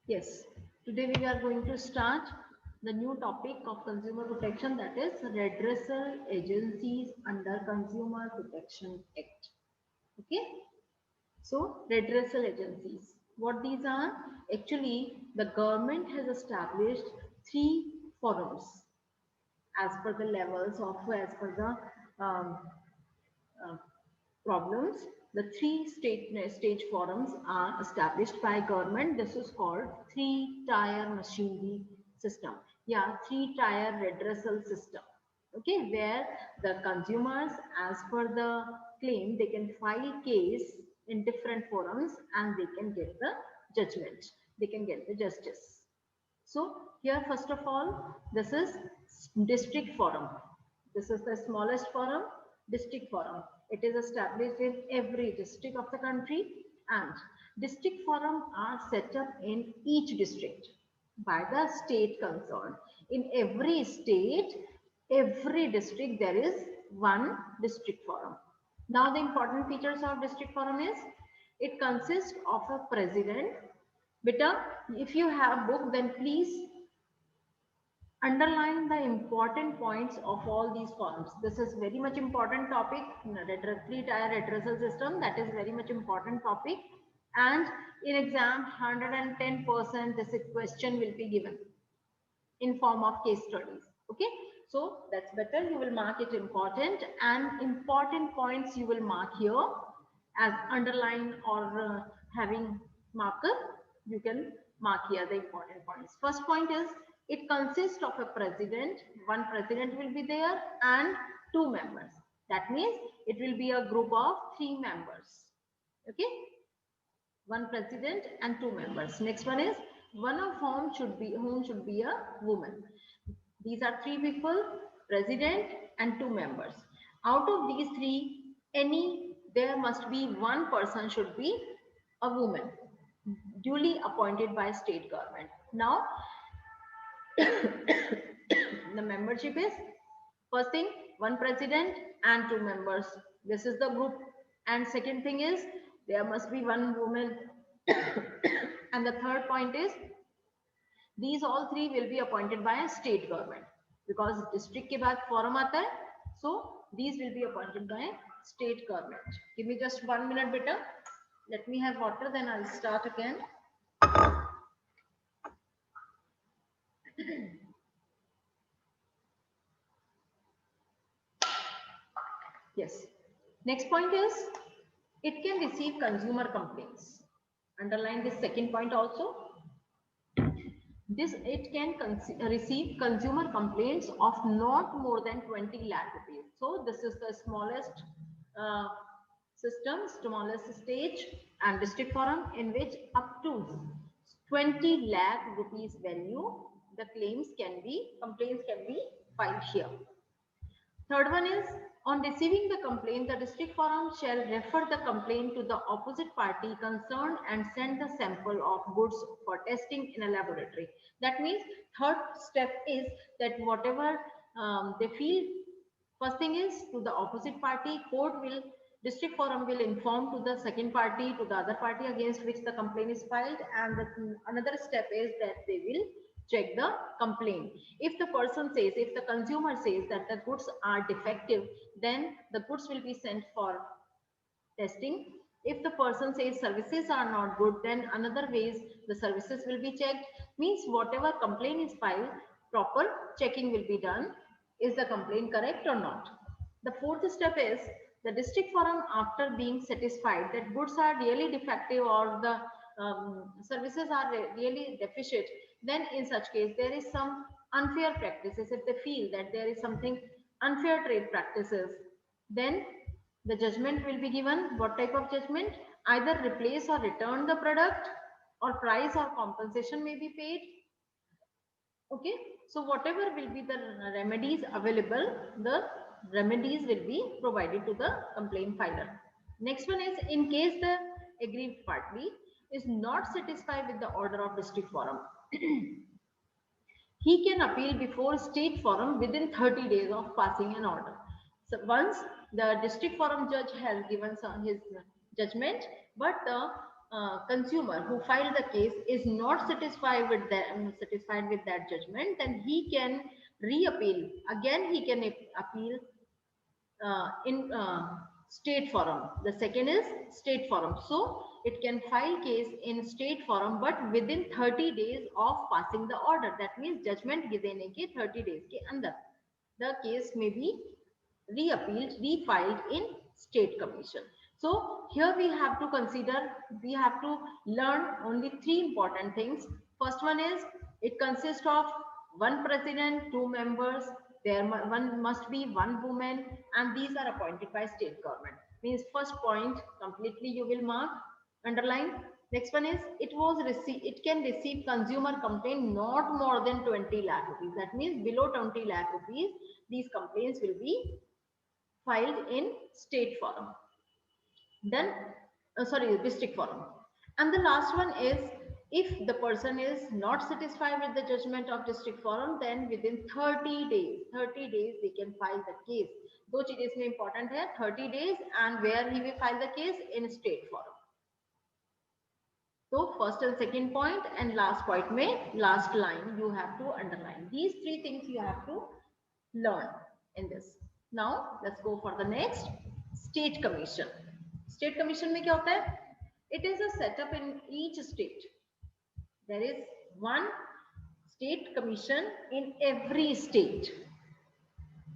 Yes, today we are going to start the new topic of consumer protection, that is redressal agencies under Consumer Protection Act. Okay, so redressal agencies. What these are? Actually, the government has established three forums as per the levels of as per the uh, problems. The stage forums are established by government. This is called three-tier machinery system. Yeah, three-tier redressal system. Okay, where the consumers, as per the claim, they can file case in different forums and they can get the judgment. They can get the justice. So here, first of all, this is district forum. This is the smallest forum, district forum. It is established in every district of the country, and district forum are set up in each district by the state concerned. In every state, every district, there is one district forum. Now the important features of district forum is it consists of a president. Beta, if you have book, then please underline the important points of all these forms. This is very much important topic, three-tier redressal system. That is very much important topic. And in exam, 110% this question will be given in form of case studies. Okay, so that's better. You will mark it important, and important points you will mark here as underline or having marker. You can mark here the important points. First point is it consists of a president. One president will be there and two members. That means it will be a group of three members. Okay, one president and two members. Next one is one of whom should be a woman. These are three people, president and two members. Out of these three, there must be one person should be a woman, duly appointed by state government. Now, the membership is first thing, one president and two members. This is the group. And second thing is there must be one woman. And the third point is these all three will be appointed by a state government because district ke baad forum aata hai. So these will be appointed by state government. Give me just 1 minute, beta. Let me have water, then I'll start again. Yes. Next point is it can receive consumer complaints. Underline this second point also. This it can receive consumer complaints of not more than 20 lakh rupees. So this is the smallest uh, system, smallest stage and district forum in which up to 20 lakh rupees value the complaints can be filed here. Third one is on receiving the complaint, the district forum shall refer the complaint to the opposite party concerned and send the sample of goods for testing in a laboratory. That means third step is that whatever they feel, first thing is to the opposite party, district forum will inform to the second party, to the other party against which the complaint is filed, and another step is that they will check the complaint. If the person says, if the consumer says that the goods are defective, then the goods will be sent for testing. If the person says services are not good, then another ways the services will be checked. Means whatever complaint is filed, proper checking will be done. Is the complaint correct or not? The fourth step is the district forum, after being satisfied that goods are really defective or the services are really deficient, then in such case there is some unfair practices. If they feel that there is something unfair trade practices, then the judgment will be given. What type of judgment? Either replace or return the product, or price or compensation may be paid. Okay, so whatever will be the remedies available, the remedies will be provided to the complaint filer. Next one is in case the aggrieved party is not satisfied with the order of district forum, he can appeal before state forum within 30 days of passing an order. So once the district forum judge has given his judgment, but the consumer who filed the case is not satisfied with that judgment, then he can reappeal. Again, he can appeal in state forum. The second is state forum. So it can file case in state forum, but within 30 days of passing the order. That means judgment देने के 30 days के अंदर the case may be reappealed, refiled in state commission. So here we have to consider, we have to learn only three important things. First one is it consists of one president, two members, one must be one woman, and these are appointed by state government. Means first point completely you will mark, underline. Next one is it can receive consumer complaint not more than 20 lakh rupees. That means below 20 lakh rupees, these complaints will be filed in state forum. Then, sorry, district forum. And the last one is if the person is not satisfied with the judgment of district forum, then within 30 days they can file the case. दो चीजें इसमें important है, 30 days and where he will file the case in state forum. So first and second point and last point में last line you have to underline. These three things you have to learn in this. Now let's go for the next, state commission. State commission में क्या होता है? It is a setup in each state. There is one state commission in every state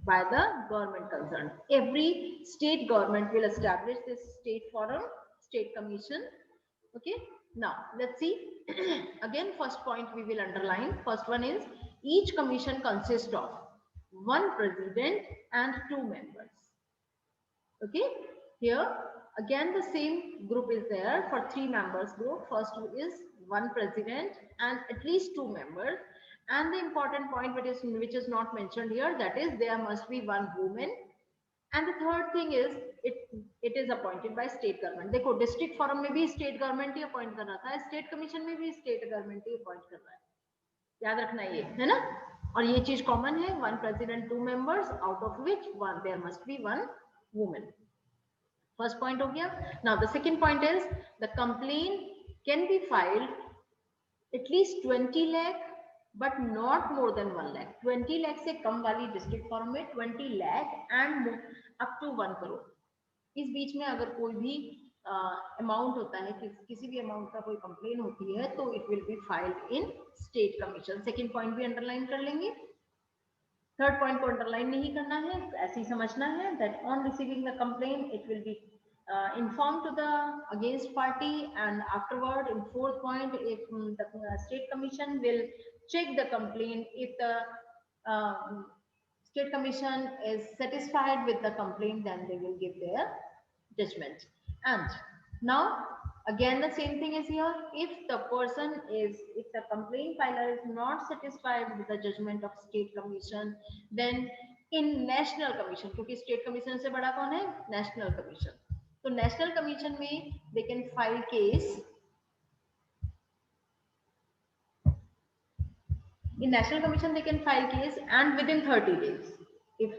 by the government concerned. Every state government will establish this state forum, state commission. Okay. Now let's see. Again, first point we will underline. First one is each commission consists of one president and two members. Okay. Here again the same group is there for three members group. First is one president and at least two members. And the important point which is not mentioned here, that is there must be one woman. And the third thing is it is appointed by state government. देखो district forum में भी state government ही appoint कर रहा था, state commission में भी state government ही appoint कर रहा है. याद रखना ये है ना. और ये चीज common है, one president, two members, out of which one there must be one woman. First point हो गया. Now the second point is the complaint can be filed at least 20 lakh but not more than 1 lakh. 20 lakh से कम वाली district forum में 20 lakh and up to 1 crore. इस बीच में अगर कोई भी अमाउंट होता है, किसी भी अमाउंट का कोई कंप्लेन होती है, तो it will be filed in state commission. Second point भी अंडरलाइन कर लेंगे. थर्ड पॉइंट को अंडरलाइन नहीं करना है, ऐसे ही समझना है that on receiving the complain it will be informed to the against party, and afterward in fourth point if the state commission will check the complaint. If the state commission is satisfied with the complaint, then they will give their judgment. And now again the same thing is here. If the complaint filer is not satisfied with the judgment of state commission, then in national commission, क्योंकि state commission से बड़ा कौन है? National commission. So national commission में they can file case. In national commission they can file case and within 30 days, if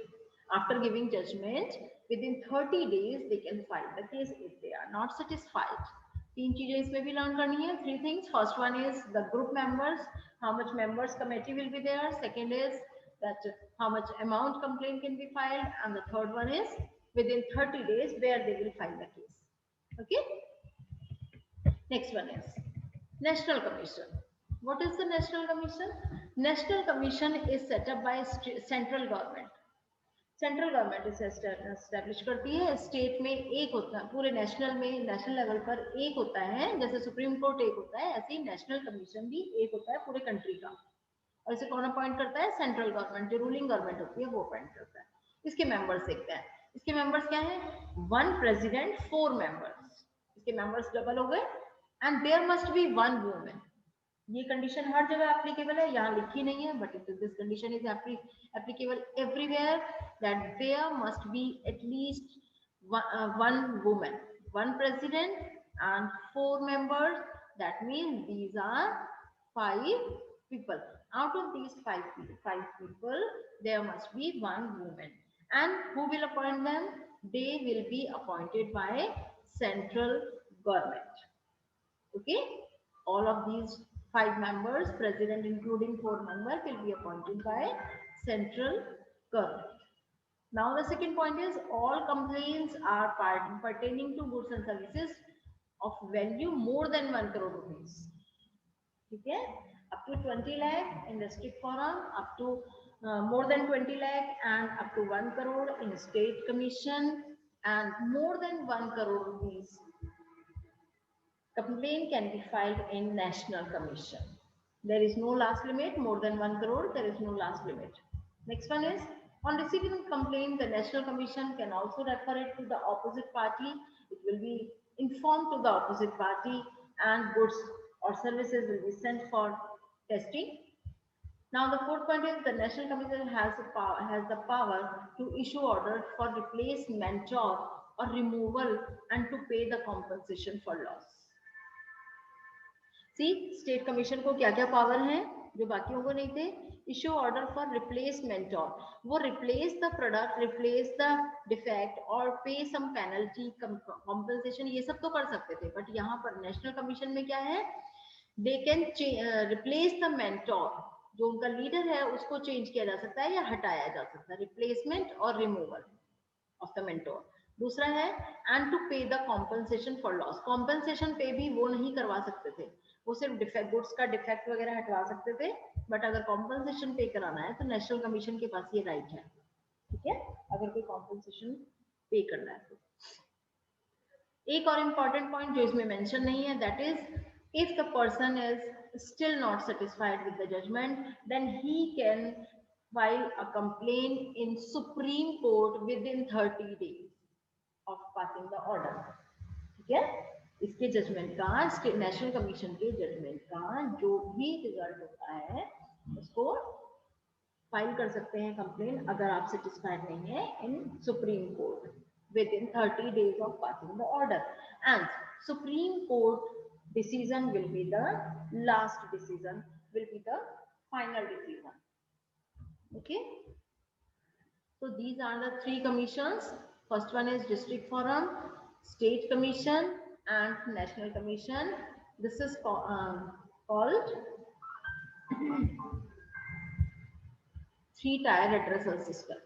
after giving judgment within 30 days they can file the case if they are not satisfied. तीन चीजें इसमें भी learn करनी है. Three things. First one is the group members, how much members committee will be there. Second is that how much amount complaint can be filed, and the third one is within 30 days where they will file the case. Okay. Next one is National Commission. What is the National Commission? National Commission is set up by central government. Central government इसे establish करती है. State में एक होता है, पूरे national level पर एक होता है. जैसे सुप्रीम कोर्ट एक होता है, ऐसे ही नेशनल कमीशन भी एक होता है पूरे कंट्री का. और इसे कौन अपॉइंट करता है? Central government. जो रूलिंग गवर्नमेंट होती है वो अपॉइंट करता है. इसके मेंबर्स देखते हैं. इसके मेंबर्स क्या है? One president, four members. इसके मेंबर्स डबल हो गए. And there must be one women. ये कंडीशन हर जगह एप्लीकेबल है, यहाँ लिखी नहीं है, but this condition is applicable everywhere, that there must be at least one women, one president and four members. That means these are 5 people. Out of these 5 people, there must be one woman. And who will appoint them? They will be appointed by central government. Okay, all of these 5 members, president including 4 members, will be appointed by central government. Now the second point is all complaints are pertaining to goods and services of value more than 1 crore rupees. Okay, up to 20 lakh in district forum, up to more than 20 lakh and up to 1 crore in state commission, and more than 1 crore rupees complaint can be filed in national commission. There is no last limit. More than 1 crore, there is no last limit. Next one is, on receiving a complaint, the national commission can also refer it to the opposite party. It will be informed to the opposite party, and goods or services will be sent for testing. Now the fourth point is, the national commission has the power to issue orders for replacement or removal and to pay the compensation for loss. See state commission को क्या क्या power हैं जो बाकियों को नहीं थे? Issue order for replacement of, वो replace the product, replace the defect और पे सम पेनल्टी, कॉम्पेंसेशन, ये सब तो कर सकते थे, बट यहाँ पर नेशनल कमीशन में क्या है? They can replace the mentor, जो उनका लीडर है उसको चेंज किया जा सकता है या हटाया जा सकता है, रिप्लेसमेंट और रिमूवल ऑफ द मेंटोर। दूसरा है एंड टू पे the compensation for loss, compensation पे भी वो नहीं करवा सकते थे, वो सिर्फ डिफेक्ट, गुड्स का डिफेक्ट वगैरह हटवा सकते थे, बट अगर कॉम्पेंसेशन पे कराना है तो नेशनल कमीशन के पास ये राइट है। ठीक है, अगर कोई कॉम्पेंसेशन पे करना है तो। एक और इम्पॉर्टेंट पॉइंट जो इसमें मेंशन नहीं है, that is if the person is still not satisfied with the judgement, then he can file a complaint in supreme court within 30 days of passing the order. ठीक है, इसके judgement का, national commission के judgement का जो भी result होता है उसको फाइल कर सकते हैं कंप्लेन, अगर आप सेटिस्फाइड नहीं है, in supreme court within 30 days of passing the order, and Supreme Court decision will be the last decision, will be the final decision. Okay, so these are the 3 commissions. First one is district forum, state commission and national commission. This is called 3-tier redressal system.